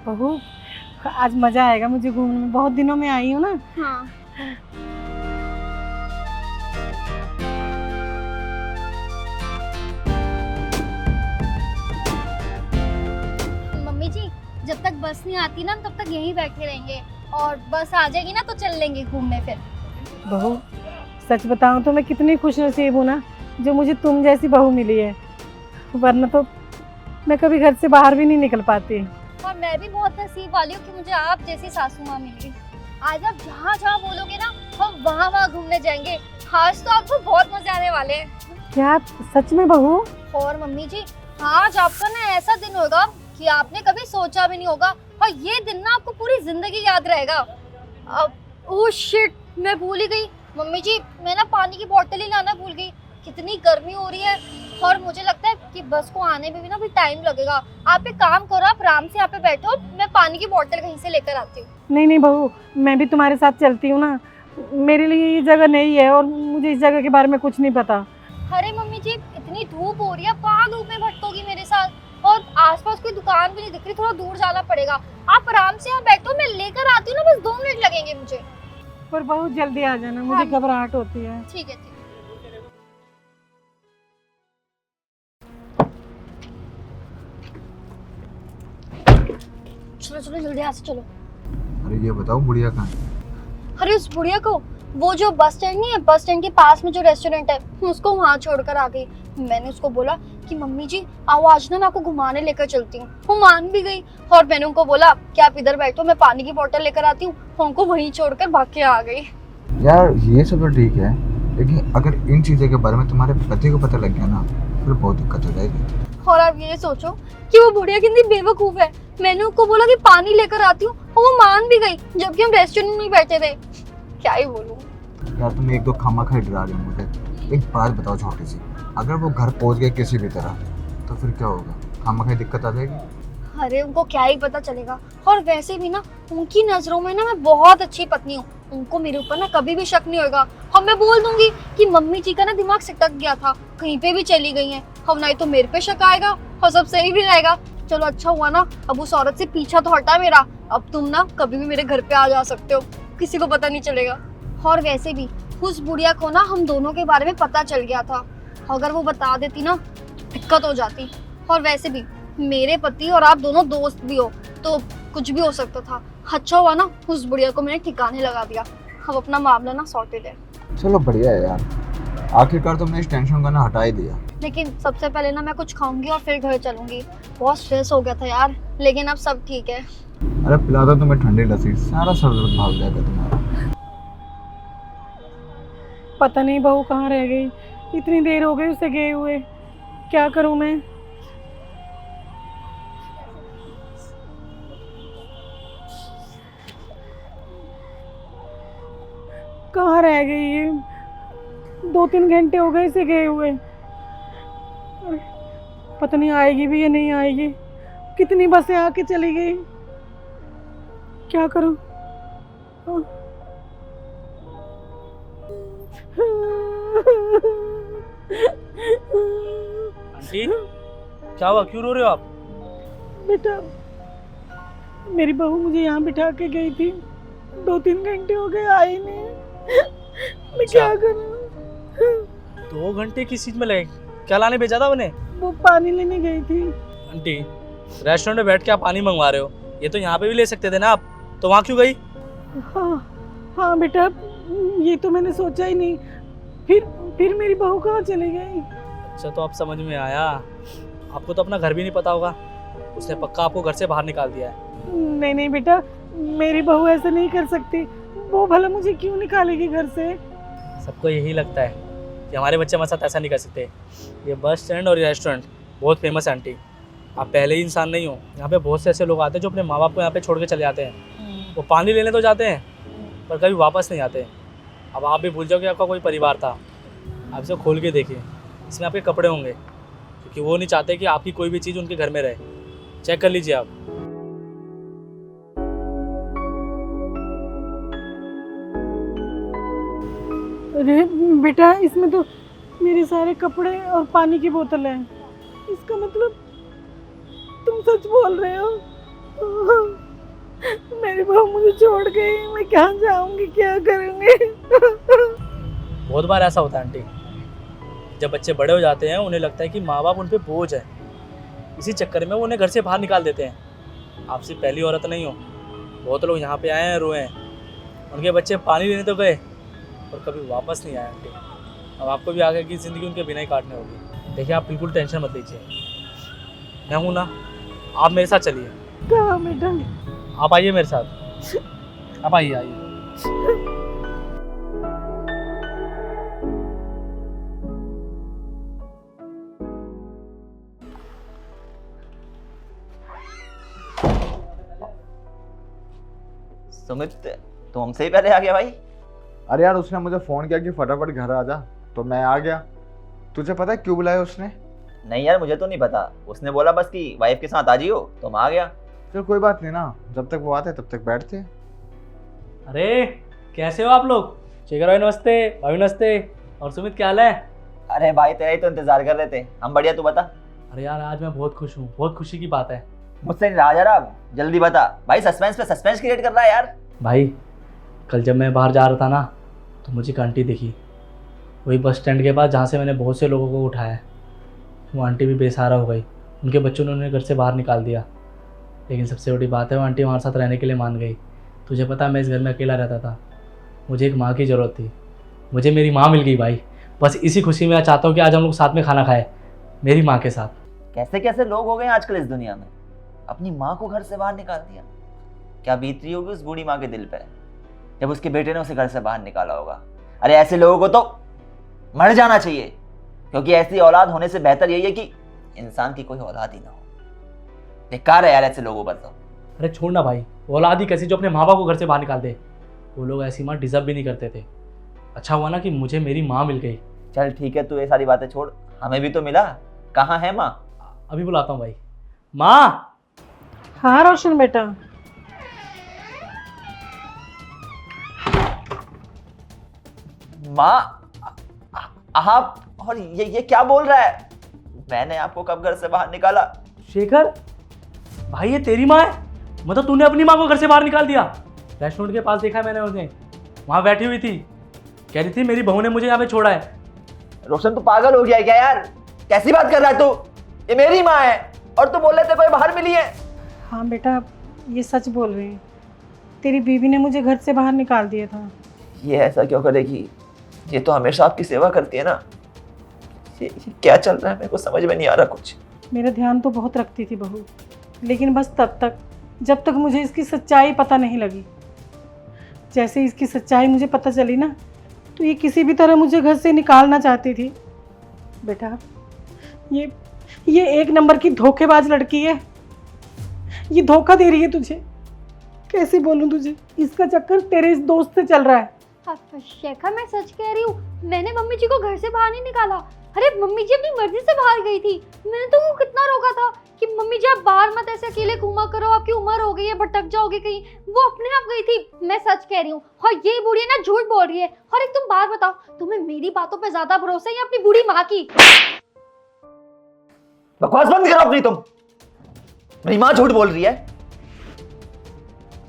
बहू आज मजा आएगा मुझे घूमने में, बहुत दिनों में आई हूँ ना। हाँ। मम्मी जी जब तक बस नहीं आती ना तब तक यहीं बैठे रहेंगे, और बस आ जाएगी ना तो चल लेंगे घूमने फिर। बहू सच बताऊँ तो मैं कितनी खुश नसीब हूँ ना जो मुझे तुम जैसी बहू मिली है, वरना तो मैं कभी घर से बाहर भी नहीं निकल पाती। और मैं भी बहुत नसीब वाली हूँ कि मुझे आप जैसी सासू माँ मिली। आज आप जहाँ जहाँ बोलोगे ना हम वहाँ वहाँ घूमने जाएंगे। आज तो आपको बहुत मजे आने वाले हैं। क्या सच में बहू? और मम्मी जी आज आपका ना ऐसा दिन होगा कि आपने कभी सोचा भी नहीं होगा, और ये दिन ना आपको पूरी जिंदगी याद रहेगा। अब ओह शिट, मैं भूल ही गई मम्मी जी, मैं ना पानी की बोतल ही लाना भूल गई। कितनी गर्मी हो रही है और मुझे लगता है कि बस को आने में भी ना भी टाइम लगेगा। आप एक काम करो, आप आराम से यहाँ पे बैठो, मैं पानी की बोतल कहीं से लेकर आती हूँ। नहीं नहीं बहू, मैं भी तुम्हारे साथ चलती हूँ ना, मेरे लिए ये जगह नहीं है और मुझे इस जगह के बारे में कुछ नहीं पता। अरे मम्मी जी इतनी धूप हो रही है, कहाँ धूप में भटकोगी मेरे साथ, और आसपास कोई दुकान भी नहीं दिख रही, थोड़ा दूर जाना पड़ेगा। आप आराम से यहाँ बैठो, मैं लेकर आती हूँ ना, बस 2 मिनट लगेंगे मुझे। पर बहुत जल्दी आ जाना, मुझे घबराहट होती है। ठीक है ठीक है। चलो चलो जल्दी यहाँ से चलो। अरे ये बताओ बुढ़िया कहाँ है? अरे उस बुढ़िया को, वो जो बस स्टैंड नहीं है, बस स्टैंड के पास में जो रेस्टोरेंट है, उसको वहाँ छोड़कर आ गई। मैंने उसको बोला कि मम्मी जी आओ आज ना मैं आपको घुमाने लेकर चलती हूँ, वो मान भी गई। और मैंने उनको बोला कि आप इधर बैठो, मैं पानी की बोतल लेकर आती हूँ, उनको वहीं छोड़कर भाग के आ गई। यार ये सब तो ठीक है, लेकिन अगर इन चीज़ों के बारे में तुम्हारे पति को पता लग गया ना फिर बहुत दिक्कत हो जाएगी। और आप ये सोचो कि वो बुढ़िया कितनी बेवकूफ है। मैंने उसको बोला कि पानी लेकर आती हूँ और वो मान भी गई, जबकि हम रेस्टोरेंट में बैठे थे। क्या ही बोलूं। यार तुम एक दो खामखा डरा रहे हो मुझे। एक बात बताओ छोटी सी, अगर वो घर पहुंच गए किसी भी तरह तो फिर क्या होगा? खामखा दिक्कत आ जाएगी। अरे उनको क्या ही पता चलेगा। और वैसे भी ना उनकी नजरों में ना मैं बहुत अच्छी पत्नी हूँ, उनको मेरे ऊपर ना कभी भी शक नहीं होगा। हम मैं बोल दूंगी कि मम्मी जी का ना दिमाग सिटक गया था, कहीं पे भी चली गई हैं, हम नहीं तो मेरे पे शक आएगा और सब सही भी रहेगा। चलो अच्छा हुआ ना अब उस औरत से पीछा तो हटा मेरा। अब तुम ना कभी भी मेरे घर पे आ जा सकते हो, किसी को पता नहीं चलेगा। और वैसे भी उस बुढ़िया को ना हम दोनों के बारे में पता चल गया था, अगर वो बता देती ना दिक्कत हो जाती। और वैसे भी मेरे पति और आप दोनों दोस्त भी हो तो कुछ भी हो सकता था। अच्छा हुआ ना उस बुढ़िया को मैंने ठिकाने लगा दिया, अब अपना मामला ना सॉर्टेड है। चलो बढ़िया है यार, आखिरकार तुमने इस टेंशन का ना हटा ही दिया। लेकिन सबसे पहले ना मैं कुछ खाऊंगी और फिर घर चलूंगी। बहुत स्ट्रेस हो गया था यार, लेकिन अब सब ठीक है। अरे पिला दो तुम्हें ठंडी लस्सी, सारा सर दर्द भाग जाएगा तुम्हारा। पता नहीं बहू कहाँ रह गई, इतनी देर हो गई उसे गए हुए, क्या करूँ मैं? कहाँ रह गई ये? 2-3 घंटे हो गए इसे गए हुए, पता नहीं आएगी भी या नहीं आएगी। कितनी बसें आके चली गई, क्या करूं? आंटी क्या हुआ, क्यों रो रहे हो आप? बेटा मेरी बहू मुझे यहाँ बिठा के गई थी, 2-3 घंटे हो गए आई नहीं, मैं क्या करूं? 2 घंटे किस चीज में लगे? क्या लाने भेजा था उन्हें? वो पानी लेने गई थी। आंटी रेस्टोरेंट में बैठ के आप पानी मंगवा रहे हो, ये तो यहाँ पे भी ले सकते थे ना आप, तो वहाँ क्यों गई? हाँ बेटा ये तो मैंने सोचा ही नहीं, फिर मेरी बहू कहाँ चली गई? अच्छा तो अब समझ में आया, आपको तो अपना घर भी नहीं पता होगा, उसने पक्का आपको घर से बाहर निकाल दिया है। नहीं नहीं बेटा, मेरी बहू ऐसा नहीं कर सकती, वो भला मुझे क्यों निकालेगी घर से? सबको यही लगता है कि हमारे बच्चे हमारे साथ ऐसा नहीं कर सकते। ये बस स्टैंड और ये रेस्टोरेंट बहुत फेमस है आंटी, आप पहले ही इंसान नहीं हो। यहाँ पे बहुत से ऐसे लोग आते हैं जो अपने माँ बाप को यहाँ पे छोड़ के चले जाते हैं, वो पानी लेने तो जाते हैं पर कभी वापस नहीं आते। अब आप भी भूल जाओ कि आपका कोई परिवार था। आप इसे खोल के देखिए, इसमें आपके कपड़े होंगे, क्योंकि वो नहीं चाहते कि आपकी कोई भी चीज़ उनके घर में रहे। चेक कर लीजिए आप। अरे बेटा इसमें तो मेरे सारे कपड़े और पानी की बोतल है, इसका मतलब तुम सच बोल रहे हो? बहू मुझे छोड़ गई, मैं कहाँ जाऊंगी, क्या करूंगी? बहुत बार ऐसा होता है आंटी, जब बच्चे बड़े हो जाते हैं उन्हें लगता है कि माँ बाप उन पे बोझ है, इसी चक्कर में वो उन्हें घर से बाहर निकाल देते हैं। आप सिर्फ पहली औरत नहीं हो, बहुत लोग यहाँ पे आए हैं, रोए हैं, उनके बच्चे पानी लेने तो गए और कभी वापस नहीं आए आंटी। अब आपको भी आगे की ज़िंदगी उनके बिना ही काटनी होगी। देखिए आप बिल्कुल टेंशन मत लीजिए, मैं हूँ ना, आप मेरे साथ चलिए। कहाँ बेटा? आप आइए मेरे साथ, आप आइए आइए। सुमित तो हमसे ही पहले आ गया भाई। अरे यार उसने मुझे फ़ोन किया कि फटाफट घर आ जा, तो मैं आ गया। तुझे पता है क्यों बुलाया उसने? नहीं यार मुझे तो नहीं पता, उसने बोला बस कि वाइफ के साथ आ जियो तो मैं आ गया। चल कोई बात नहीं ना, जब तक वो आते तब तक बैठते। अरे कैसे हो आप लोग? शेखर भाई नमस्ते, भाभी नमस्ते, और सुमित क्या हाल है? अरे भाई तेरा ही तो इंतजार कर रहे थे हम, बढ़िया तू बता। अरे यार आज मैं बहुत खुश हूँ, बहुत खुशी की बात है। मुझसे नहीं रहा जा रहा, अब जल्दी बता भाई, सस्पेंस पे सस्पेंस क्रिएट कर रहा है यार। भाई कल जब मैं बाहर जा रहा था ना, तो मुझे एक आंटी दिखी, वही बस स्टैंड के पास जहाँ से मैंने बहुत से लोगों को उठाया। वो आंटी भी बेसहारा हो गई, उनके बच्चों ने उन्हें घर से बाहर निकाल दिया। लेकिन सबसे बड़ी बात है वो आंटी हमारे साथ रहने के लिए मान गई। तुझे पता है मैं इस घर में अकेला रहता था, मुझे एक माँ की ज़रूरत थी, मुझे मेरी माँ मिल गई भाई। बस इसी खुशी में मैं चाहता हूँ कि आज हम लोग साथ में खाना खाएं मेरी माँ के साथ। कैसे कैसे लोग हो गए आजकल इस दुनिया में, अपनी माँ को घर से बाहर निकाल दिया। क्या बीत रही होगी उस बूढ़ी माँ के दिल पे जब उसके बेटे ने उसे घर से बाहर निकाला होगा। अरे ऐसे लोगों को तो मर जाना चाहिए, क्योंकि ऐसी औलाद होने से बेहतर यही है कि इंसान की कोई औलाद ही ना हो। बेकार है यार ऐसे लोगों पर तो। अरे छोड़ ना भाई, वो औलाद ही कैसी जो अपने माँ बाप को घर से बाहर निकाल दे। वो लोग ऐसी माँ डिजर्व भी नहीं करते थे। अच्छा हुआ ना कि मुझे मेरी माँ मिल गई। चल ठीक है, तू ये सारी बातें छोड़, हमें भी तो मिला। कहाँ है माँ? अभी बुलाता हूँ भाई। माँ! हाँ रोशन बेटा। माँ आप, और ये क्या बोल रहा है? मैंने आपको कब घर से बाहर निकाला? शेखर भाई ये तेरी माँ है? मतलब तूने अपनी माँ को घर से बाहर निकाल दिया? रेस्टोरेंट के पास देखा है मैंने उन्हें, वहाँ बैठी हुई थी, कह रही थी मेरी बहू ने मुझे यहाँ पे छोड़ा है। रोशन तू पागल हो गया है क्या यार? कैसी बात कर रहा है तू? ये मेरी माँ है और तू बोल रहे थे कोई बाहर मिली है। हाँ बेटा, ये सच बोल रही है, तेरी बीवी ने मुझे घर से बाहर निकाल दिया था। ये ऐसा क्यों करेगी? ये तो हमेशा आपकी सेवा करती है ना। ये क्या चल रहा है, मेरे को समझ में नहीं आ रहा कुछ। मेरा ध्यान तो बहुत रखती थी बहू, लेकिन बस तब तक जब तक मुझे इसकी सच्चाई पता नहीं लगी। जैसे इसकी सच्चाई मुझे पता चली ना, तो ये किसी भी तरह मुझे घर से निकालना चाहती थी। बेटा ये एक नंबर की धोखेबाज लड़की है, ये धोखा दे रही है तुझे। कैसे बोलूं तुझे, इसका चक्कर तेरे इस दोस्त से चल रहा है। शेखर मैं सच कह रही हूँ, मैंने मम्मी जी को घर से बाहर नहीं निकाला। अरे मम्मी जी अपनी मर्जी से बाहर गई थी, मैंने तो वो कितना रोका था कि मम्मी जी आप बाहर मत ऐसे अकेले घूमा करो, आपकी उम्र हो गई है, भटक जाओगे कहीं। वो अपने आप गई थी, मैं सच कह रही हूँ। और ये बूढ़ी ना झूठ बोल रही है। और एक तुम बात बताओ, तुम्हें मेरी बातों पे ज्यादा भरोसा है या अपनी बूढ़ी माँ की? बकवास बंद करो अपनी। तुम, मेरी माँ झूठ बोल रही है?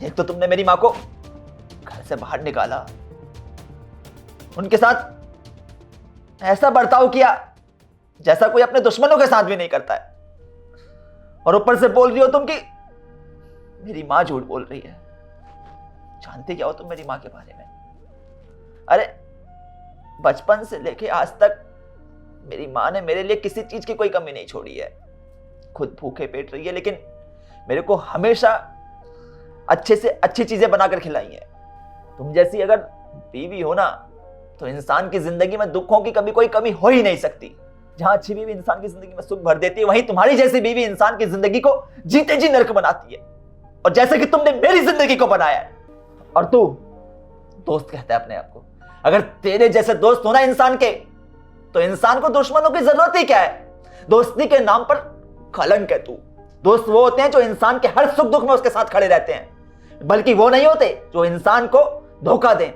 एक तो तुमने मेरी माँ को घर से बाहर निकाला, उनके साथ ऐसा बर्ताव किया जैसा कोई अपने दुश्मनों के साथ भी नहीं करता है, और ऊपर से बोल रही हो तुम कि मेरी माँ झूठ बोल रही है। जानते क्या हो तुम मेरी माँ के बारे में? अरे बचपन से लेके आज तक मेरी माँ ने मेरे लिए किसी चीज की कोई कमी नहीं छोड़ी है। खुद भूखे पेट रही है, लेकिन मेरे को हमेशा अच्छे से अच्छी चीजें बनाकर खिलाई है। तुम जैसी अगर बीवी हो ना, तो इंसान की जिंदगी में दुखों की कभी कोई कमी हो ही नहीं सकती। जहां अच्छी बीवी इंसान की जिंदगी में सुख भर देती है, वहीं तुम्हारी जैसी बीवी इंसान की जिंदगी को जीते जी नर्क बनाती है, और जैसे कि तुमने मेरी जिंदगी को बनाया है। और तू दोस्त कहता है अपने आप को। अगर तेरे जैसे दोस्त हो ना इंसान के, तो इंसान को दुश्मनों की जरूरत ही क्या है? दोस्ती के नाम पर कलंक है तू। दोस्त वो होते हैं जो इंसान के हर सुख दुख में उसके साथ खड़े रहते हैं, बल्कि वो नहीं होते जो इंसान को धोखा दें।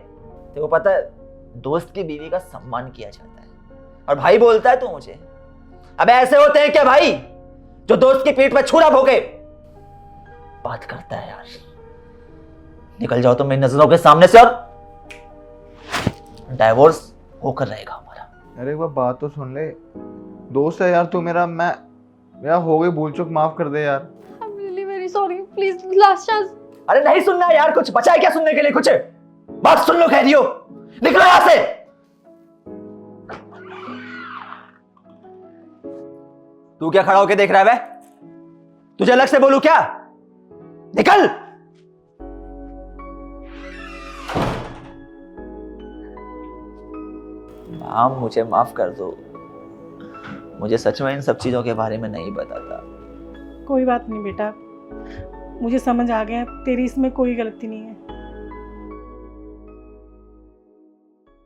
तो पता है, दोस्त की बीवी का सम्मान किया जाता है। और भाई बोलता है तू मुझे? अब ऐसे होते हैं क्या भाई जो दोस्त की पीठ पर छुरा भोगे? बात करता है यार। निकल जाओ तुम मेरी नजरों के सामने से, और डाइवोर्स होकर रहेगा हमारा। अरे एक बात तो सुन ले, दोस्त है यार तू मेरा, मेरा हो गई भूल चूक, माफ कर दे यार। I'm really very sorry. Please, last chance. अरे नहीं सुनना है यार, कुछ बचा है क्या सुनने के लिए? कुछ बात सुन लो, कह रही हो। निकलो यहां से। तू क्या खड़ा होके देख रहा है बे? तुझे अलग से बोलूं क्या? निकल। माम मुझे माफ कर दो, मुझे सच में इन सब चीजों के बारे में नहीं पता था। कोई बात नहीं बेटा, मुझे समझ आ गया तेरी इसमें कोई गलती नहीं है।